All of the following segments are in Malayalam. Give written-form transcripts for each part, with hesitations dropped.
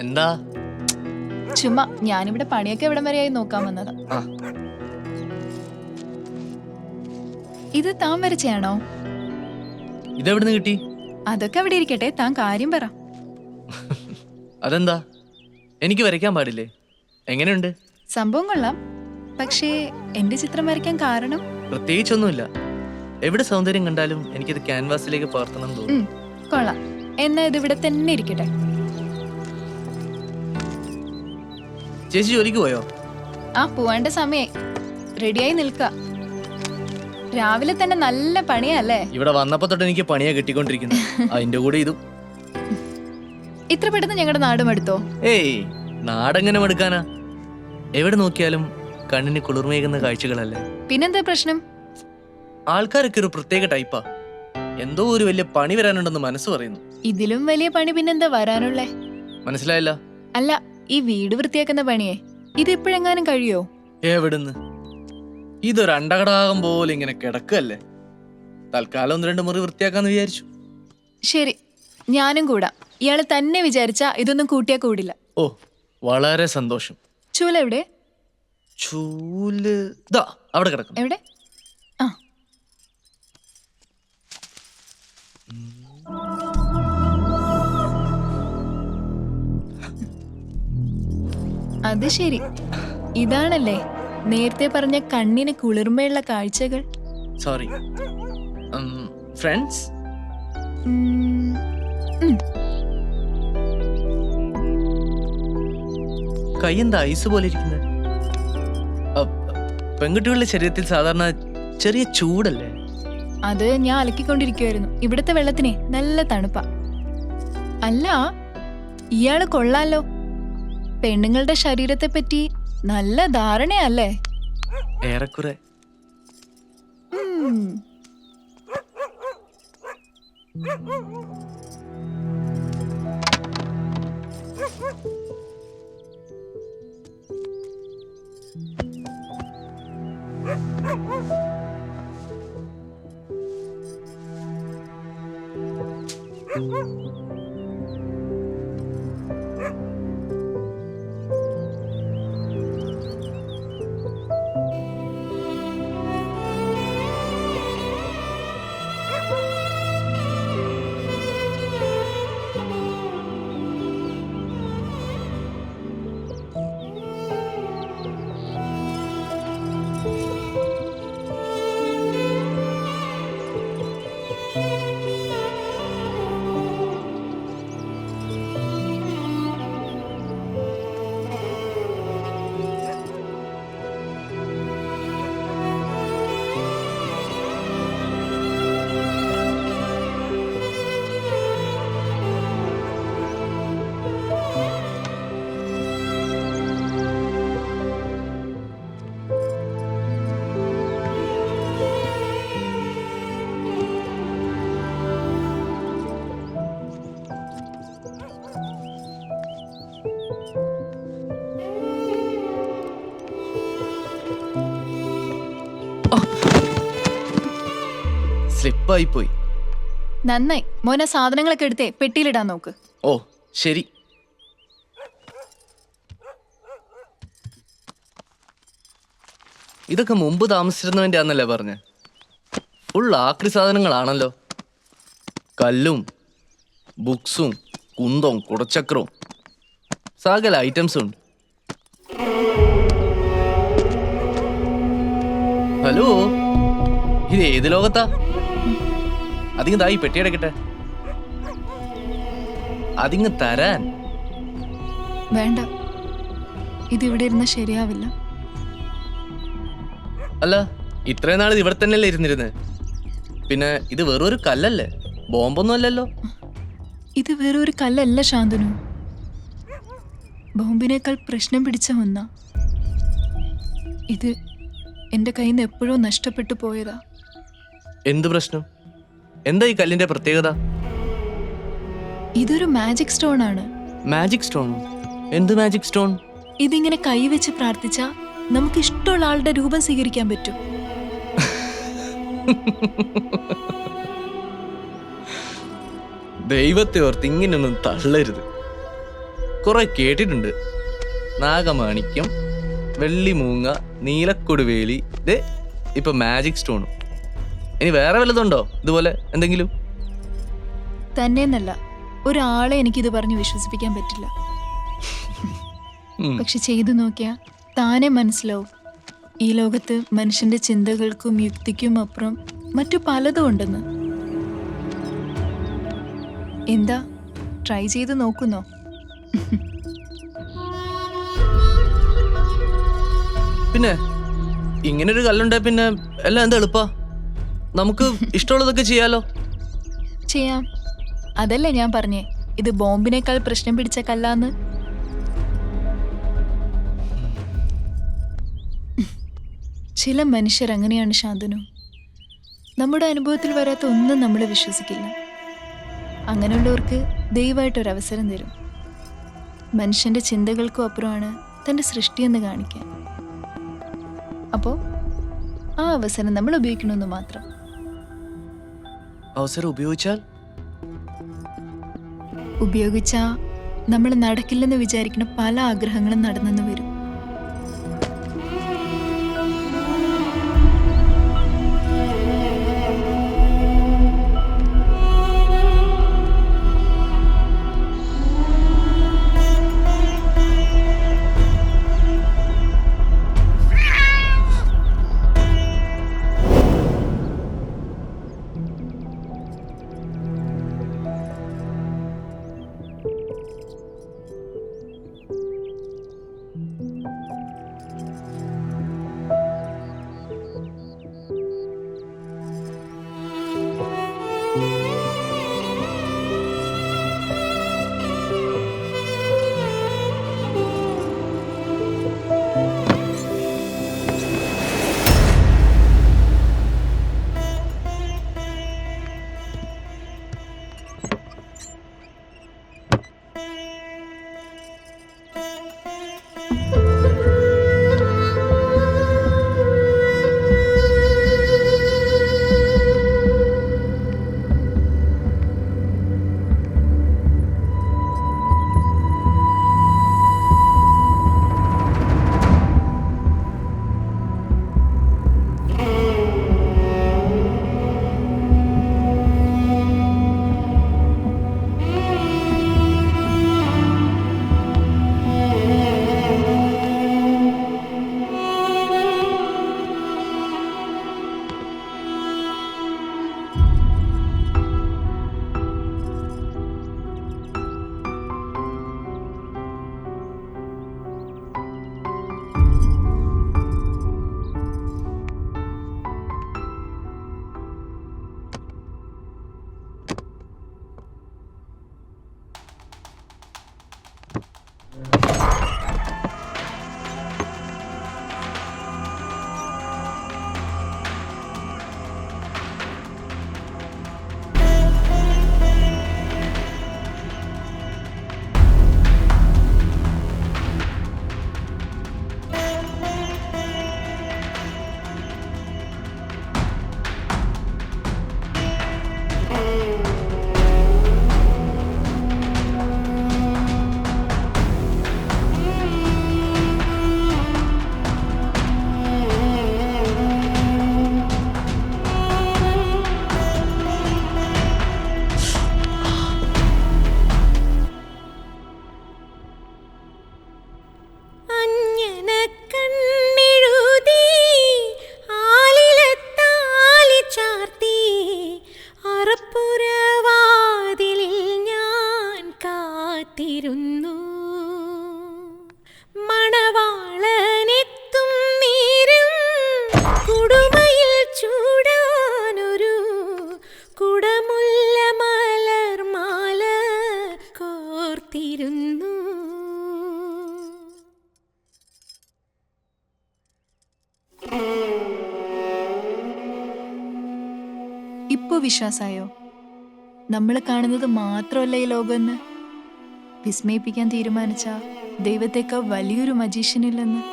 എന്താ? ചുമ്മാ ഞാനിവിടെ പണിയൊക്കെ എവിടം വരെയായി നോക്കാൻ വന്നതാ. ഇത് താൻ വരച്ചാണോ? ഇതെവിടുന്ന് കിട്ടി? അതൊക്കെ അവിടെ ഇരിക്കട്ടെ, താൻ കാര്യം പറ. അതെന്താ? എനിക്ക് വരയ്ക്കാൻ പാടില്ലേ? എങ്ങനെയുണ്ട്? സംഭവം കൊള്ളാം, പക്ഷേ എന്റെ ചിത്രം വരയ്ക്കാൻ കാരണം? പ്രത്യേകിച്ചൊന്നുമില്ല. എവിടെ സൗന്ദര്യം കണ്ടാലും എനിക്കിത് ക്യാൻവാസിലേക്ക് പകർത്തണം തോന്നും. കൊള്ളാം, എന്നാ ഇത് ഇവിടെ തന്നെ ഇരിക്കട്ടെ. ചേച്ചി ജോലിക്ക് പോയോ? ആ, പോവേണ്ട സമയായി. റെഡിയായി നിൽക്ക. രാവിലെ തന്നെ നല്ല പണിയല്ലേ? ഇവിടെ വന്നപ്പോ തൊട്ട് എനിക്ക് പണിയാ കിട്ടിക്കൊണ്ടിരിക്കുന്നു. അതിന്റെ കൂടെ ഇതും. ഇത്ര പെട്ടെന്ന് ഞങ്ങളുടെ നാടും എടുത്തോ? ഏയ്, നാടെങ്ങനെ മടുക്കാനാ? എവിടെ നോക്കിയാലും കണ്ണിന് കുളിർമയേകുന്ന കാഴ്ചകളല്ലേ. പിന്നെന്താ പ്രശ്നം? ആൾക്കാരൊക്കെ ഒരു പ്രത്യേക ടൈപ്പാ. എന്തോ ഒരു വലിയ പണി വരാനുണ്ടെന്ന് മനസ്സ് പറയുന്നു. ഇതിലും വലിയ പണി പിന്നെന്താ വരാനുള്ളേ? മനസ്സിലായില്ല. അല്ല, ഈ വീട് വൃത്തിയാക്കുന്ന പണിയെ ഇത് ഇപ്പോഴെങ്ങാനും കഴിയോ? എവിടുന്ന്? ഇതൊരു അണ്ടകടാകം പോലെ ഇങ്ങനെ കിടക്കല്ലേ. തൽക്കാലം 1-2 മുറി വൃത്തിയാക്കാന്ന് വിചാരിച്ചു. ശരി, ഞാനും കൂടാ. ഇയാള് തന്നെ വിചാരിച്ചാ ഇതൊന്നും കൂട്ടിയാ കൂടില്ല. ഓ, വളരെ സന്തോഷം. ചൂല എവിടെ? ചൂല് ദാ അവിടെ കിടക്കും. എവിടെ? ആ, അത് ശരി. ഇതാണല്ലേ നേരത്തെ പറഞ്ഞ കണ്ണിന് കുളിർമയുള്ള കാഴ്ചകൾ. Sorry friends. കൈ എന്താ ഐസ് പോലെ ഇരിക്കുന്നത്? പെൺകുട്ടികളുടെ ശരീരത്തിൽ സാധാരണ ചെറിയ ചൂടല്ലേ? അത് ഞാൻ അലക്കിക്കൊണ്ടിരിക്കുവായിരുന്നു. ഇവിടുത്തെ വെള്ളത്തിനെ നല്ല തണുപ്പാ. അല്ല, ഇയാള് കൊള്ളാലോ. പെണ്ണുങ്ങളുടെ ശരീരത്തെ പറ്റി നല്ല ധാരണയല്ലേ? ഏറെക്കുറെ. സ്ലിപ്പായി പോയി. നന്നായി. മോനെ സാധനങ്ങളൊക്കെ എടുത്തേ പെട്ടിയിലിടാൻ നോക്ക്. ഓ ശരി. ഇതൊക്കെ മുമ്പ് താമസിച്ചിരുന്നവന്റെ ആന്നല്ലേ പറഞ്ഞ? ഫുൾ ആക്രി സാധനങ്ങളാണല്ലോ. കല്ലും ബുക്സും കുന്തവും കുടച്ചക്രവും സകല ഐറ്റംസും ഉണ്ട്. ഹലോ, ഇത് ഏത് ലോകത്താ? അതിങ്ങ് തായി പെട്ടിയടക്കട്ടെ. അതിങ്ങ് തരാൻ. വേണ്ട, ഇതിവിടെ ഇരുന്ന ശരിയാവില്ല. അല്ല, ഇത്രയും നാൾ ഇവിടെ തന്നെയല്ലേ ഇരുന്നിരുന്നത്? പിന്നെ ഇത് വെറൊരു കല്ലല്ലേ, ബോംബൊന്നും അല്ലല്ലോ. ഇത് വേറൊരു കല്ലല്ല ശാന്തനു, ബോംബിനേക്കാൾ പ്രശ്നം പിടിച്ച ഒന്നാ. ഇത് എന്റെ കയ്യിൽ നിന്ന് എപ്പോഴോ നഷ്ടപ്പെട്ടു പോയതാ. എന്ത് പ്രശ്നം? എന്താ ഈ കല്ലിന്റെ പ്രത്യേകത? ഇതൊരു മാജിക് സ്റ്റോൺ ആണ്. മാജിക് സ്റ്റോണോ? എന്ത് മാജിക് സ്റ്റോൺ? ഇതിങ്ങനെ കൈവച്ച് പ്രാർത്ഥിച്ചാ നമുക്ക് ഇഷ്ടമുള്ള ആളുടെ രൂപം സ്വീകരിക്കാൻ പറ്റും. ദൈവത്തെ ഓർത്ത് ഇങ്ങനെയൊന്നും തള്ളരുത്. കുറെ കേട്ടിട്ടുണ്ട്. നാഗമാണിക്യം, വെള്ളിമൂങ്ങ, നീലക്കൊടുവേലി, ദേ ഇപ്പൊ മാജിക് സ്റ്റോണും. ഇനി വേറെ വല്ലതുണ്ടോ ഇതുപോലെ എന്തെങ്കിലും? തന്നെയെന്നല്ല, ഒരാളെ എനിക്കിത് പറഞ്ഞ് വിശ്വസിപ്പിക്കാൻ പറ്റില്ല. പക്ഷെ ചെയ്തു നോക്കിയാ താനെ മനസ്സിലാവും, ഈ ലോകത്ത് മനുഷ്യന്റെ ചിന്തകൾക്കും യുക്തിക്കും അപ്പുറം മറ്റു പലതും ഉണ്ടെന്ന്. എന്താ, ട്രൈ ചെയ്ത് നോക്കുന്നോ? പിന്നെ ഇങ്ങനൊരു കല്ലുണ്ടെ പിന്നെ എല്ലാം എന്താ എളുപ്പാ. നമുക്ക് ഇഷ്ടമുള്ളതൊക്കെ ചെയ്യാലോ. ചെയ്യാം. അതല്ലേ ഞാൻ പറഞ്ഞേ, ഇത് ബോംബിനേക്കാൾ പ്രശ്നം പിടിച്ച കല്ലാന്ന്. ചില മനുഷ്യർ അങ്ങനെയാണ് ശാന്തനു. നമ്മുടെ അനുഭവത്തിൽ വരാത്ത ഒന്നും നമ്മൾ വിശ്വസിക്കില്ല. അങ്ങനെയുള്ളവർക്ക് ദയവായിട്ടൊരവസരം തരും. മനുഷ്യന്റെ ചിന്തകൾക്കും അപ്പുറമാണ് തൻ്റെ സൃഷ്ടിയെന്ന് കാണിക്കാൻ. അപ്പോൾ ആ അവസരം നമ്മൾ ഉപയോഗിക്കണമെന്ന് മാത്രം. അവസരം ഉപയോഗിച്ചാ നമ്മൾ നടക്കില്ലെന്ന് വിചാരിക്കുന്ന പല ആഗ്രഹങ്ങളും നടന്നെന്ന് വരും. ഇപ്പൊ വിശ്വാസായോ? നമ്മൾ കാണുന്നത് മാത്രമല്ല ഈ ലോകമെന്ന്. വിസ്മയിപ്പിക്കാൻ തീരുമാനിച്ച ദൈവത്തേക്കാൾ വലിയൊരു മജീഷ്യനില്ലെന്ന്.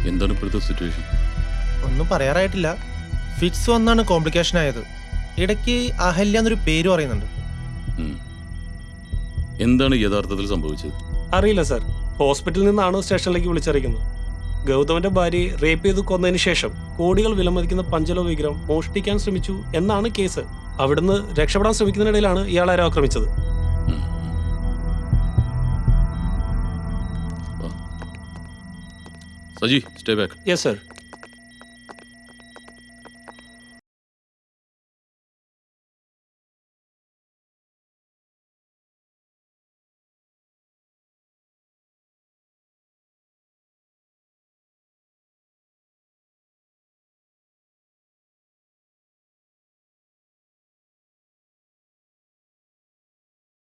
എന്താണ് ഇപ്പോഴത്തെ സിറ്റുവേഷൻ? ഒന്നും പറയാറായിട്ടില്ല. ഫിറ്റ്സ് വന്നാണ് കോംപ്ലിക്കേഷൻ ആയത്. ഇടയ്ക്ക് അഹല്യ എന്നൊരു പേര് പറയുന്നുണ്ട്. എന്താണ് യഥാർത്ഥത്തിൽ സംഭവിച്ചത്? അറിയില്ല സർ. ഹോസ്പിറ്റലിൽ നിന്നാണ് സ്റ്റേഷനിലേക്ക് വിളിച്ചറിയിക്കുന്നത്. ഗൗതമന്റെ ഭാര്യയെ റേപ്പ് ചെയ്ത് കൊന്നതിന് ശേഷം കോടികൾ വിലമതിക്കുന്ന പഞ്ചലോ വിഗ്രഹം മോഷ്ടിക്കാൻ ശ്രമിച്ചു എന്നാണ് കേസ്. അവിടുന്ന് രക്ഷപ്പെടാൻ ശ്രമിക്കുന്നതിനിടയിലാണ് ഇയാൾ ആരോ ആക്രമിച്ചത്. Saji, stay back. Yes sir.